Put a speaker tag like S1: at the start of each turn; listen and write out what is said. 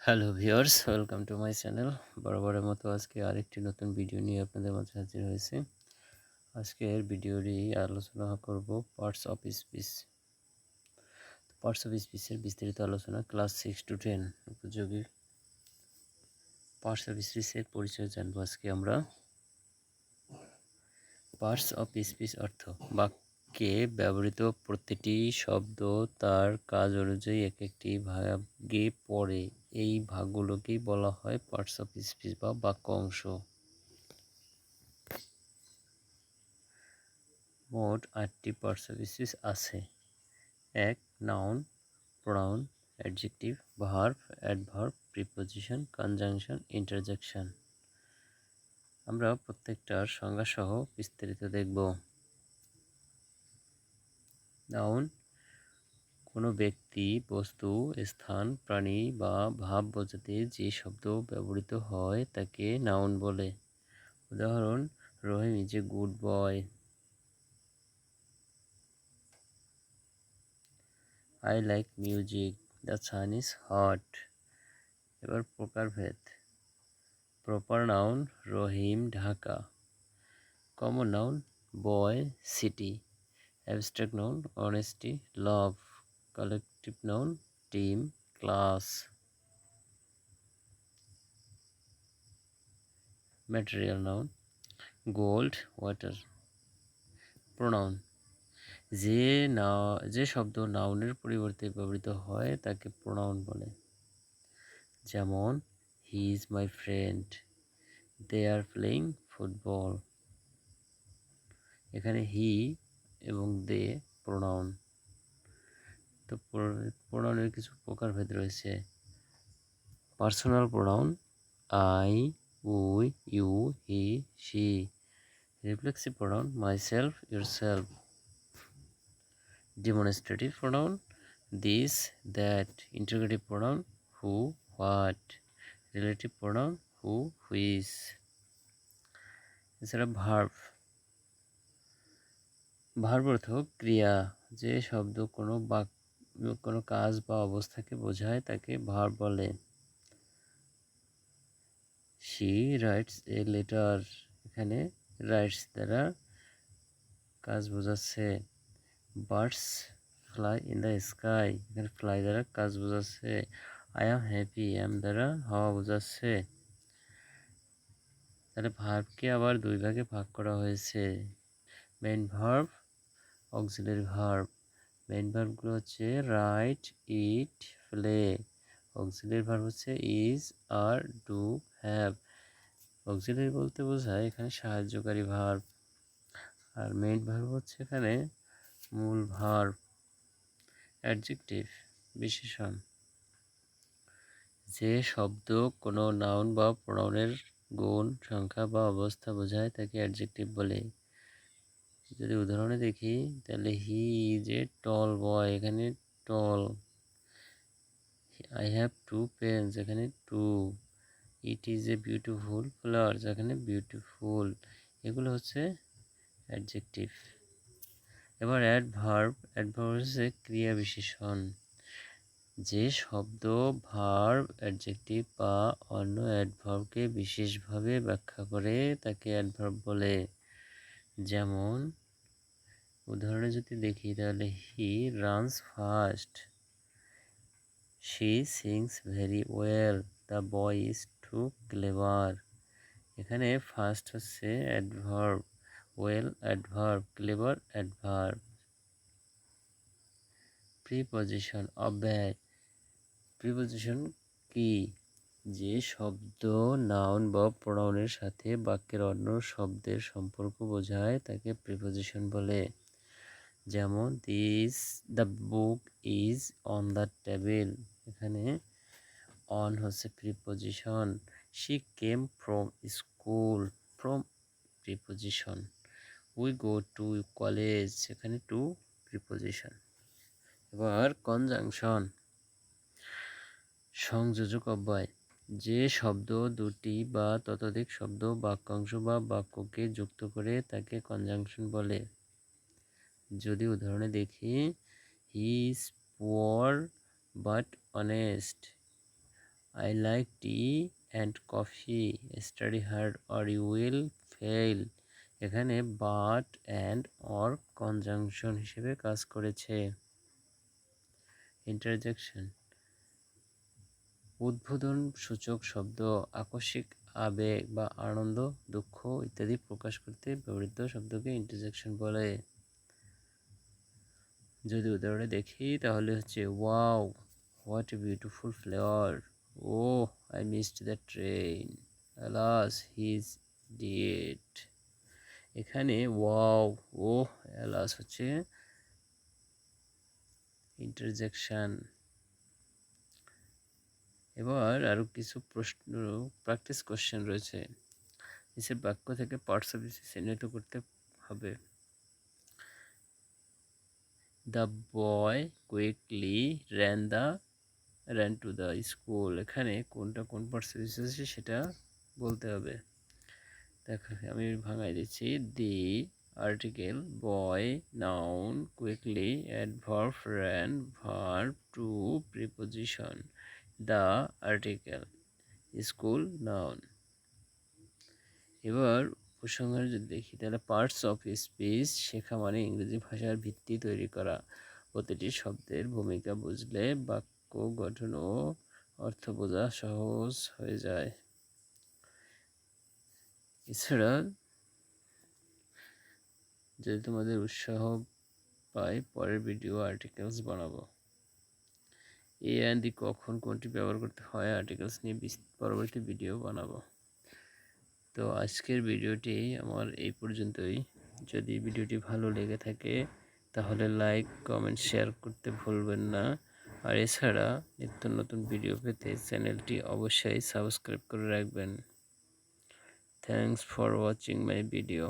S1: Hello viewers, welcome to my channel. বরাবরের মতো আজকে আরেকটি নতুন ভিডিও নিয়ে আপনাদের মাঝে হাজির হয়েছে। আজকের ভিডিওটি আলোচনা করব parts of speech. Parts of স্পিচের বিস্তারিত আলোচনা ক্লাস 6 to 10 উপযোগী পার্টস অফ স্পিচের পরিচয় জানবো আজকে আমরা। পার্টস অফ স্পিচ অর্থ বাক্যে ব্যবহৃত প্রতিটি শব্দ তার কাজ অনুযায়ী এক একটি ভাগে পড়ে। এই ভাগগুলোকেই বলা হয় পার্টস অফ স্পিচ বা বাক্য অংশ। মোট 8টি পার্টস অফ স্পিচ আছে। 1. Noun, pronoun, adjective, verb, adverb, preposition, conjunction, interjection. আমরা প্রত্যেকটার সংজ্ঞাসহ বিস্তারিত দেখব। নাউন কোনো ব্যক্তি, বস্তু, স্থান, প্রাণী বা ভাব বোঝাতে যে শব্দ ব্যবহৃত হয় তাকে নাউন বলে। উদাহরণ: Rahim is a good boy. I like music. The sun is hot. এবার প্রকারভেদ। Proper noun Rahim, Dhaka. Common noun boy, city. Abstract noun honesty, love. Collective noun team, class. Material noun gold, water. Pronoun যে শব্দ নাউনের পরিবর্তে ব্যবহৃত হয় তাকে প্রোনাউন বলে। যেমন he is my friend, they are playing football. এখানে হি এবং দে প্রোনাউন। তো প্রোনাউনের কিছু প্রকারভেদ রয়েছে। Personal pronoun I, we, you, he, she. Reflexive pronoun myself, yourself. Demonstrative pronoun this, that. Interrogative pronoun who, what. Relative pronoun who, which. এছাড়া verb অর্থ ক্রিয়া। যে শব্দ কোনো কাজ বা অবস্থাকে বোঝায় তাকে ভার্ব বলে। She rights a letter. এখানে রাইটস দ্বারা কাজ বোঝাচ্ছে। Birds fly in the sky. এখানে ফ্লাই দ্বারা কাজ বোঝাচ্ছে। আই অ্যাম হ্যাপি, অ্যাম দ্বারা হওয়া বোঝাচ্ছে। তাহলে ভার্বকে আবার দুই ভাগে ভাগ করা হয়েছে। Main verb, auxiliary verb. Main ভার্বগুলো হচ্ছে write, eat, play. Auxiliary verb হচ্ছে is, are, do, have. Auxiliary বলতে বোঝায় এখানে সাহায্যকারী ভার্ব। আর মেইন ভার্ব হচ্ছে এখানে মূল ভার্ব। অ্যাডজেক্টিভ বিশেষণ। যে শব্দ কোনো নাউন বা প্রোনাউনের গুণ, সংখ্যা বা অবস্থা বোঝায় তাকে অ্যাডজেক্টিভ বলে। যদি উদাহরণে দেখি তাহলে he is a tall boy. এখানে tall. I have two pens. এখানে two. It is a beautiful flowers. এখানে বিউটিফুল। এগুলো হচ্ছে অ্যাডজেক্টিভ। এবার অ্যাডভার্ব হচ্ছে ক্রিয়া বিশেষণ। যে শব্দ ভার্ব, অ্যাডজেক্টিভ বা অন্য অ্যাডভার্বকে বিশেষভাবে ব্যাখ্যা করে তাকে অ্যাডভার্ব বলে। যেমন উদাহরণে যদি দেখি তাহলে he runs fast. She sings very well. The boy is too clever. এখানে ফার্স্ট হচ্ছে adverb, well adverb, clever adverb. Preposition অব্যয়। প্রিপজিশন কি? যে শব্দ নাউন বা প্রোনাউনের সাথে বাক্যের অন্য শব্দের সম্পর্ক বোঝায় তাকে প্রিপজিশন বলে। যেমন the book is on the table. এখানে অন হচ্ছে preposition. She came from school, from preposition. We go to college. এখানে টু প্রিপজিশন। এবার কনজাংশন, সংযোজক অব্যয়। যে শব্দ দুটি বা ততোধিক শব্দ, বাক্যাংশ বা বাক্যকে যুক্ত করে তাকে কনজাংশন বলে। যদি উদাহরণে দেখি he is poor but honest. I like tea and coffee. Study hard or you will fail. এখানে but and or conjunction হিসেবে কাজ করেছে। ইন্টারজেকশন উদ্বোধন সূচক শব্দ আকস্মিক আবেগ বা আনন্দ, দুঃখ ইত্যাদি প্রকাশ করতে ব্যবহৃত শব্দকে ইন্টারজেকশন বলে। যদি উদাহরণে দেখি তাহলে হচ্ছে wow what a beautiful flower, oh I missed the train, alas he is dead. এখানে ওয়াও ও অ্যালাস হচ্ছে ইন্টারজেকশন। এবার আরও কিছু প্রশ্ন প্র্যাকটিস কোশ্চেন রয়েছে। নিচের বাক্য থেকে পার্টস অফ স্পিচ চিহ্নিত করতে হবে। The boy quickly ran to the school। এখানে কোনটা কোন পার্টস অফ স্পিচ আছে সেটা বলতে হবে। দেখো আমি ভাঙাই দিচ্ছি। The article boy noun, quickly adverb, ran verb, to preposition, the article, school noun. এবার উপসংহারে যদি দেখি তাহলে পার্টস অফ স্পিচ শেখা মানে ইংরেজি ভাষার ভিত্তি তৈরি করা। প্রতিটি শব্দের ভূমিকা বুঝলে বাক্য গঠন ও অর্থ বোঝা সহজ হয়ে যায়। এছাড়া যদি তোমাদের উৎসাহ পাই পরের ভিডিও আর্টিকেলস বানাবো। এ অ্যান্ড দি কখন কোনটি ব্যবহার করতে হয় আর্টিকেলস নিয়ে পরবর্তী ভিডিও বানাবো। তো আজকের ভিডিওটি আমার এই পর্যন্তই। যদি ভিডিওটি ভালো লেগে থাকে তাহলে লাইক কমেন্ট শেয়ার করতে ভুলবেন না। আর এছাড়া নিত্য নতুন ভিডিও পেতে চ্যানেলটি অবশ্যই সাবস্ক্রাইব করে রাখবেন। Thanks for watching my video.